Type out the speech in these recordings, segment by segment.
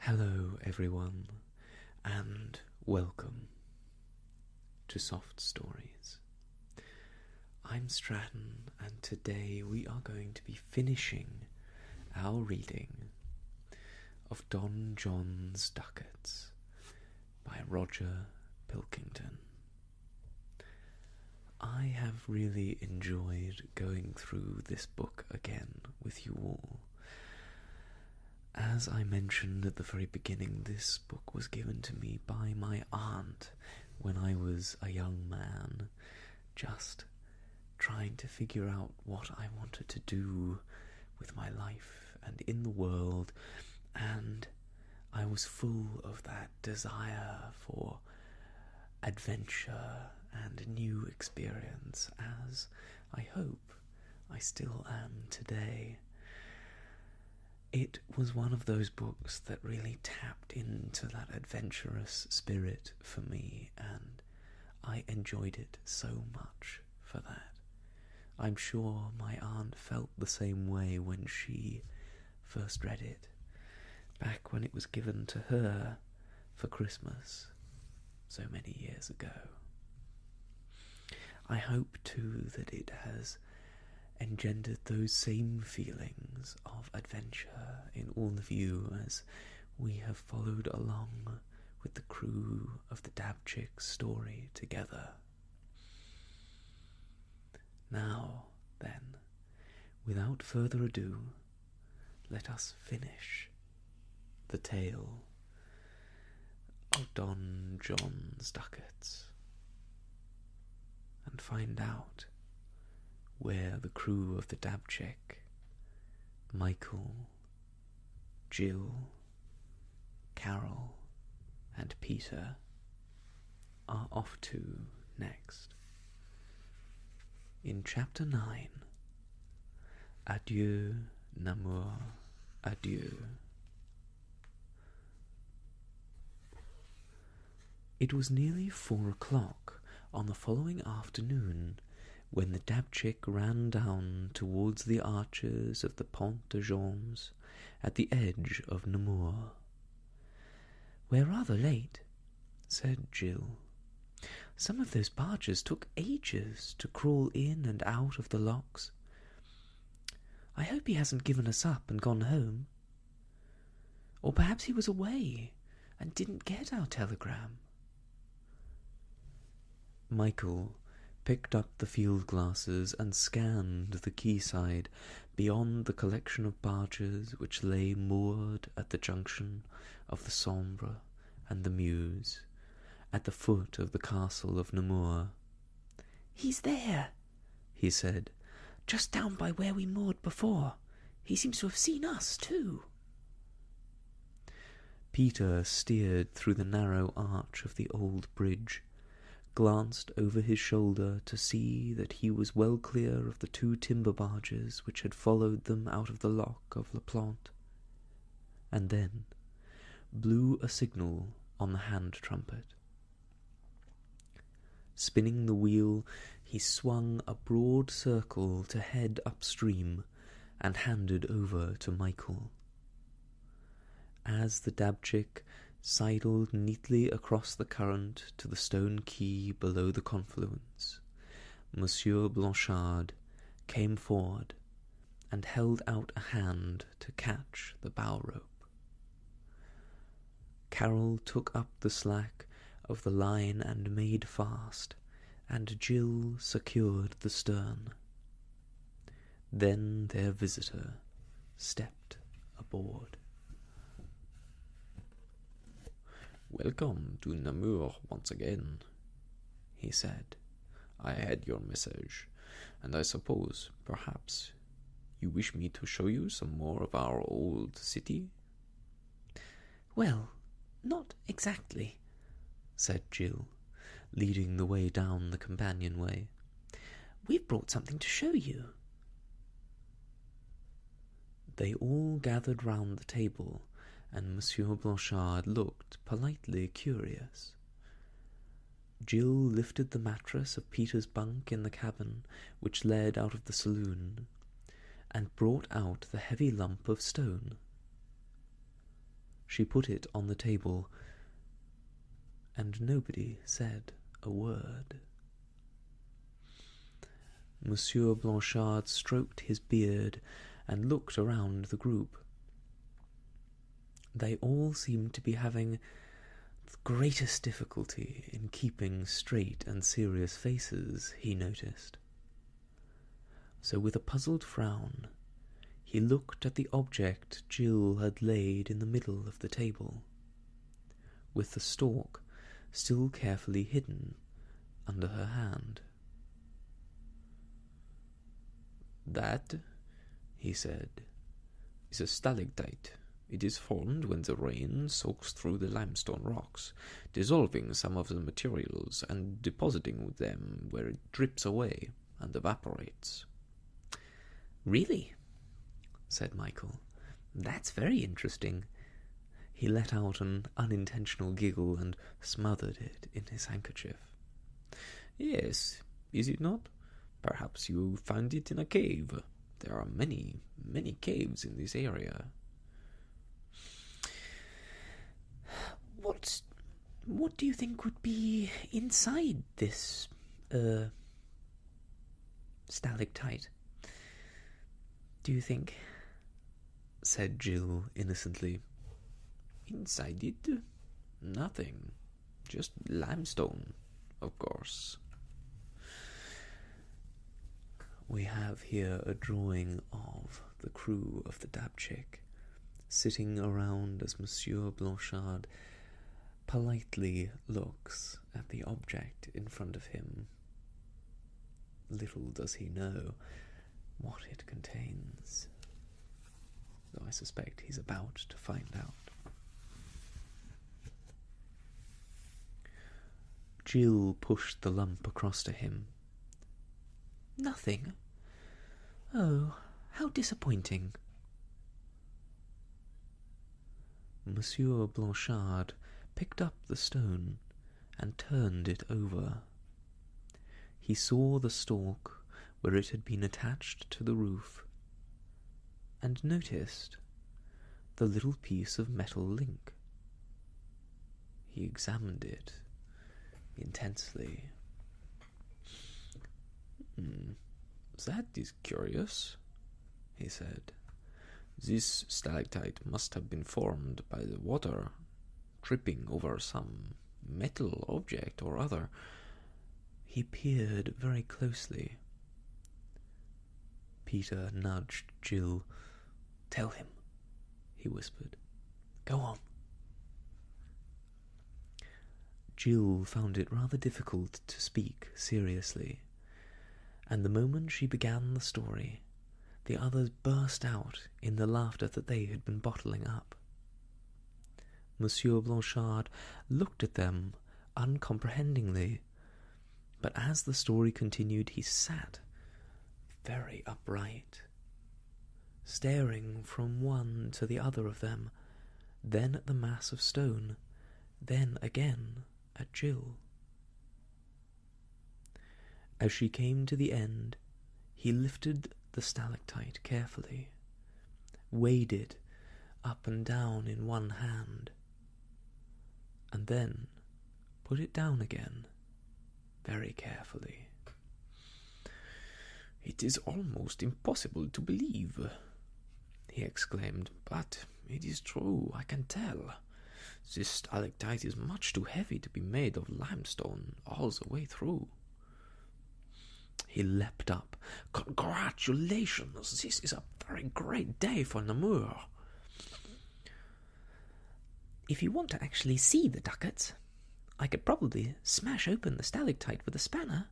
Hello everyone, and welcome to Soft Stories. I'm Stratton, and today we are going to be finishing our reading of Don John's Ducats by Roger Pilkington. I have really enjoyed going through this book again with you all. As I mentioned at the very beginning, this book was given to me by my aunt when I was a young man, just trying to figure out what I wanted to do with my life and in the world, and I was full of that desire for adventure and new experience, as I hope I still am today. It was one of those books that really tapped into that adventurous spirit for me, and I enjoyed it so much for that. I'm sure my aunt felt the same way when she first read it, back when it was given to her for Christmas so many years ago. I hope too that it has engendered those same feelings of adventure in all of you as we have followed along with the crew of the Dabchick story together. Now, then, without further ado, let us finish the tale of Don John's Ducats and find out where the crew of the Dabchick, Michael, Jill, Carol, and Peter, are off to next. In Chapter 9, Adieu, Namur, Adieu. It was nearly 4 o'clock on the following afternoon when the Dabchick ran down towards the arches of the Pont de Joms at the edge of Namur. "We're rather late," said Jill. "Some of those barges took ages to crawl in and out of the locks. I hope he hasn't given us up and gone home. Or perhaps he was away and didn't get our telegram." Michael picked up the field glasses and scanned the quayside beyond the collection of barges which lay moored at the junction of the Sambre and the Meuse, at the foot of the castle of Namur. "He's there," he said, "just down by where we moored before. He seems to have seen us, too." Peter steered through the narrow arch of the old bridge, glanced over his shoulder to see that he was well clear of the 2 timber barges which had followed them out of the lock of La Plante, and then blew a signal on the hand trumpet. Spinning the wheel, he swung a broad circle to head upstream and handed over to Michael. As the Dabchick sidled neatly across the current to the stone quay below the confluence, Monsieur Blanchard came forward and held out a hand to catch the bow rope. Carol took up the slack of the line and made fast, and Jill secured the stern. Then their visitor stepped aboard. "Welcome to Namur once again," he said. "I had your message, and I suppose, perhaps, you wish me to show you some more of our old city?" "Well, not exactly," said Jill, leading the way down the companionway. "We've brought something to show you." They all gathered round the table, and Monsieur Blanchard looked politely curious. Jill lifted the mattress of Peter's bunk in the cabin, which led out of the saloon, and brought out the heavy lump of stone. She put it on the table, and nobody said a word. Monsieur Blanchard stroked his beard and looked around the group. They all seemed to be having the greatest difficulty in keeping straight and serious faces, he noticed. So with a puzzled frown, he looked at the object Jill had laid in the middle of the table, with the stalk still carefully hidden under her hand. "That," he said, "is a stalactite. It is formed when the rain soaks through the limestone rocks, dissolving some of the materials and depositing them where it drips away and evaporates." "Really?" said Michael. "That's very interesting." He let out an unintentional giggle and smothered it in his handkerchief. "Yes, is it not? Perhaps you found it in a cave. There are many, many caves in this area." What do you think would be inside this, stalactite? Do you think? Said Jill innocently. "Inside it? Nothing. Just limestone, of course." We have here a drawing of the crew of the Dabchick sitting around as Monsieur Blanchard politely looks at the object in front of him. Little does he know what it contains, though I suspect he's about to find out. Jill pushed the lump across to him. "Nothing? Oh, how disappointing." Monsieur Blanchard picked up the stone and turned it over. He saw the stalk where it had been attached to the roof, and noticed the little piece of metal link. He examined it intensely. "That is curious," he said. "This stalactite must have been formed by the water dripping over some metal object or other." He peered very closely. Peter nudged Jill. "Tell him," he whispered. "Go on." Jill found it rather difficult to speak seriously, and the moment she began the story, the others burst out in the laughter that they had been bottling up. Monsieur Blanchard looked at them uncomprehendingly, but as the story continued, he sat very upright, staring from one to the other of them, then at the mass of stone, then again at Jill. As she came to the end, he lifted the stalactite carefully, weighed it up and down in one hand, and then put it down again very carefully. "It is almost impossible to believe," he exclaimed, "but it is true, I can tell. This stalactite is much too heavy to be made of limestone all the way through." He leapt up. "Congratulations! This is a very great day for Namur." "If you want to actually see the ducats, I could probably smash open the stalactite with a spanner,"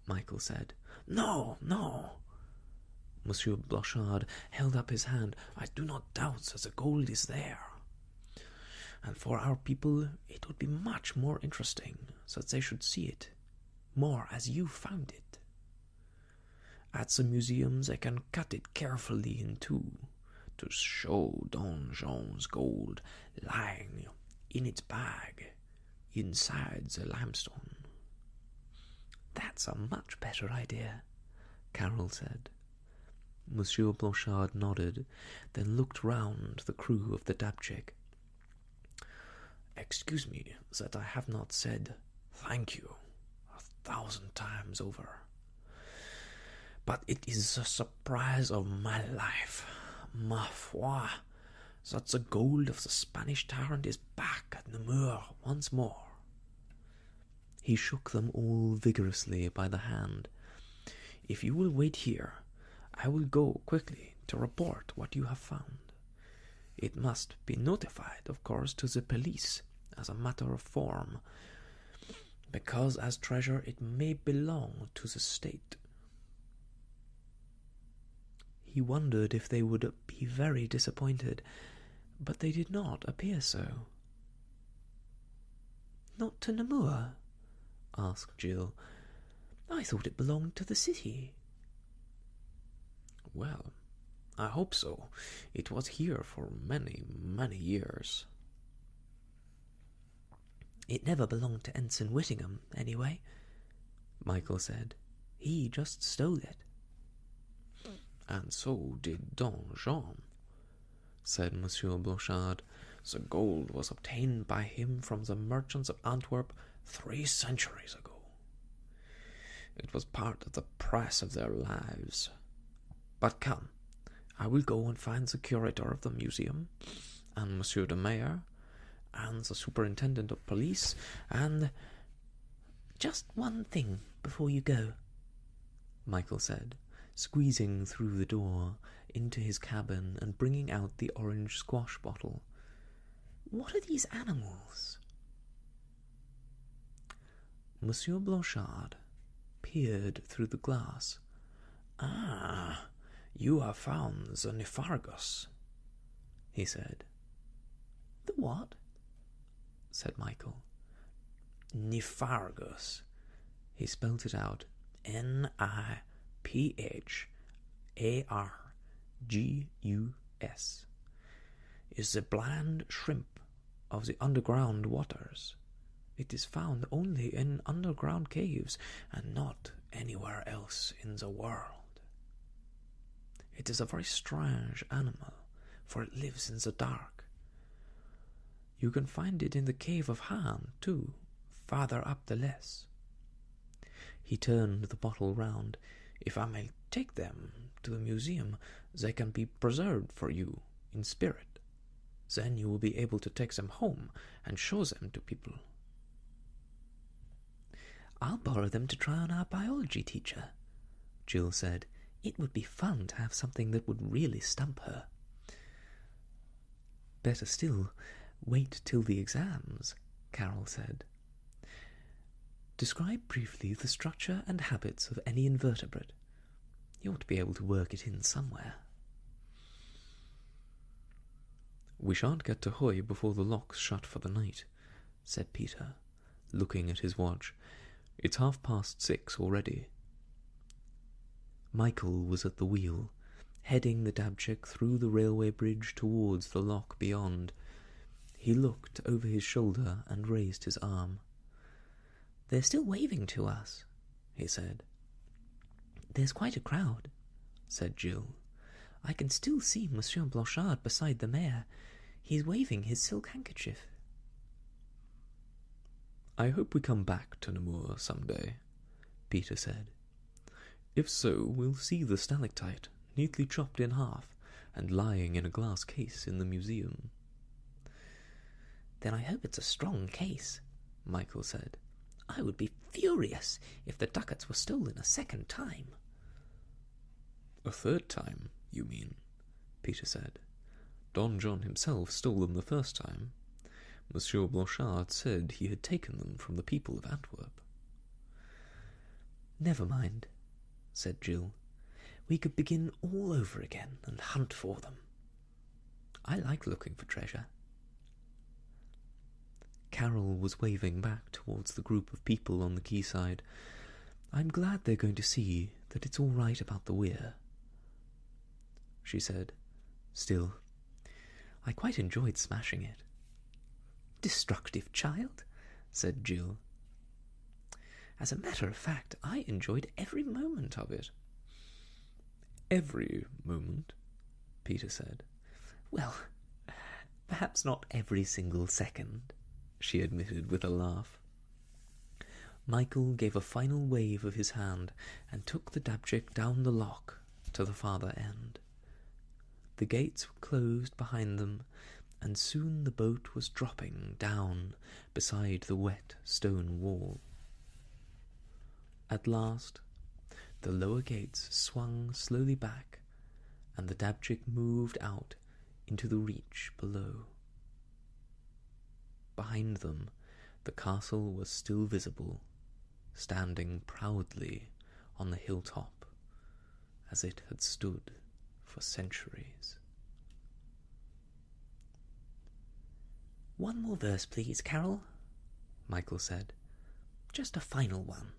Michael said. No. Monsieur Blanchard held up his hand. "I do not doubt that the gold is there. And for our people, it would be much more interesting that they should see it, more as you found it. At the museum, they can cut it carefully in two to show Don Juan's gold lying in its bag inside the limestone." "That's a much better idea," Carol said. Monsieur Blanchard nodded, then looked round the crew of the Dabchick. Excuse me that I have not said thank you 1,000 times over. But it is the surprise of my life, ma foi, that the gold of the Spanish tyrant is back at Namur once more. He shook them all vigorously by the hand. If you will wait here, I will go quickly to report what you have found. It must be notified, of course, to the police as a matter of form, because as treasure it may belong to the state. He wondered if they would be very disappointed, but they did not appear so. "Not to Namur?" asked Jill. "I thought it belonged to the city." "Well, I hope so. It was here for many, many years." "It never belonged to Ensign Whittingham, anyway," Michael said. "He just stole it." "And so did Don John," said Monsieur Blanchard. "The gold was obtained by him from the merchants of Antwerp 3 centuries ago. It was part of the price of their lives. But come, I will go and find the curator of the museum, and Monsieur the Mayor, and the superintendent of police, and—" "Just one thing before you go," Michael said, squeezing through the door into his cabin and bringing out the orange squash bottle. "What are these animals?" Monsieur Blanchard peered through the glass. "Ah, you have found the Niphargus," he said. "The what?" said Michael. "Niphargus." He spelt it out. Niphargus. Is the bland shrimp of the underground waters. It is found only in underground caves and not anywhere else in the world. It is a very strange animal, for it lives in the dark. You can find it in the cave of Han, too, farther up the Less. He turned the bottle round. If I may take them to the museum, they can be preserved for you in spirit. Then you will be able to take them home and show them to people. "I'll borrow them to try on our biology teacher," Jill said. "It would be fun to have something that would really stump her." "Better still, wait till the exams," Carol said. "Describe briefly the structure and habits of any invertebrate. You ought to be able to work it in somewhere." "We shan't get to Huy before the locks shut for the night," said Peter, looking at his watch. "It's 6:30 already." Michael was at the wheel, heading the Dabchick through the railway bridge towards the lock beyond. He looked over his shoulder and raised his arm. "They're still waving to us," he said. "There's quite a crowd," said Jill. "I can still see Monsieur Blanchard beside the mayor. He's waving his silk handkerchief." "I hope we come back to Namur some day," Peter said. "If so, we'll see the stalactite neatly chopped in half and lying in a glass case in the museum." "Then I hope it's a strong case," Michael said. "I would be furious if the ducats were stolen a second time." "A third time, you mean?" Peter said. "Don John himself stole them the first time. Monsieur Blanchard said he had taken them from the people of Antwerp." "Never mind," said Jill. "We could begin all over again and hunt for them. I like looking for treasure." Carol was waving back towards the group of people on the quayside. "I'm glad they're going to see that it's all right about the weir," she said. "Still, I quite enjoyed smashing it." "Destructive child," said Jill. "As a matter of fact, I enjoyed every moment of it." "Every moment?" Peter said. "Well, perhaps not every single second," she admitted with a laugh. Michael gave a final wave of his hand and took the Dabchick down the lock to the farther end. The gates were closed behind them, and soon the boat was dropping down beside the wet stone wall. At last, the lower gates swung slowly back, and the Dabchick moved out into the reach below. Behind them, the castle was still visible, standing proudly on the hilltop, as it had stood for centuries. "One more verse, please, Carol," Michael said. "Just a final one,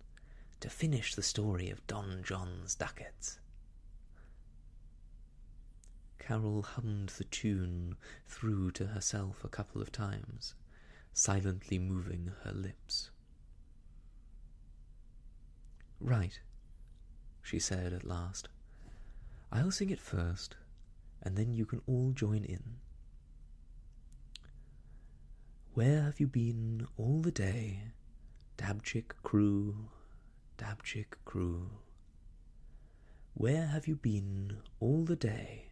to finish the story of Don John's Ducats." Carol hummed the tune through to herself a couple of times, silently moving her lips. "Right," she said at last. "I'll sing it first, and then you can all join in. Where have you been all the day, Dabchick crew, Dabchick crew? Where have you been all the day,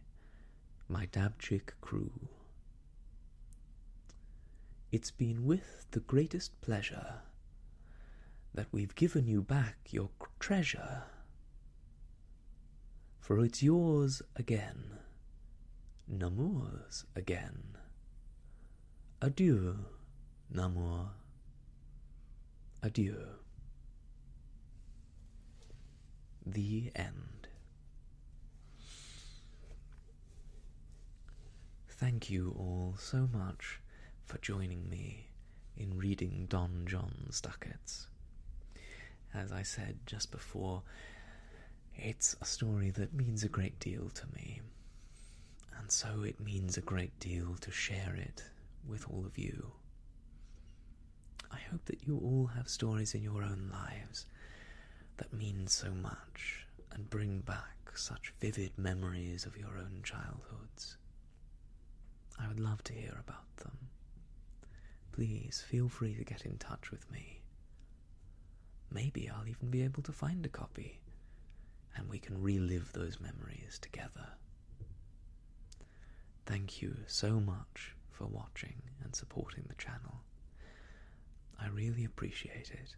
my Dabchick crew? It's been with the greatest pleasure that we've given you back your treasure, for it's yours again, Namur's again. Adieu, Namur. Adieu." The end. Thank you all so much for joining me in reading Don John's Ducats. As I said just before, it's a story that means a great deal to me, and so it means a great deal to share it with all of you. I hope that you all have stories in your own lives that mean so much and bring back such vivid memories of your own childhoods. I would love to hear about them. Please feel free to get in touch with me. Maybe I'll even be able to find a copy, and we can relive those memories together. Thank you so much for watching and supporting the channel. I really appreciate it,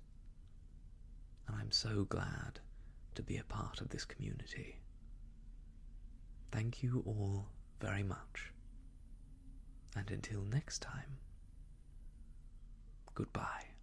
and I'm so glad to be a part of this community. Thank you all very much, and until next time, goodbye.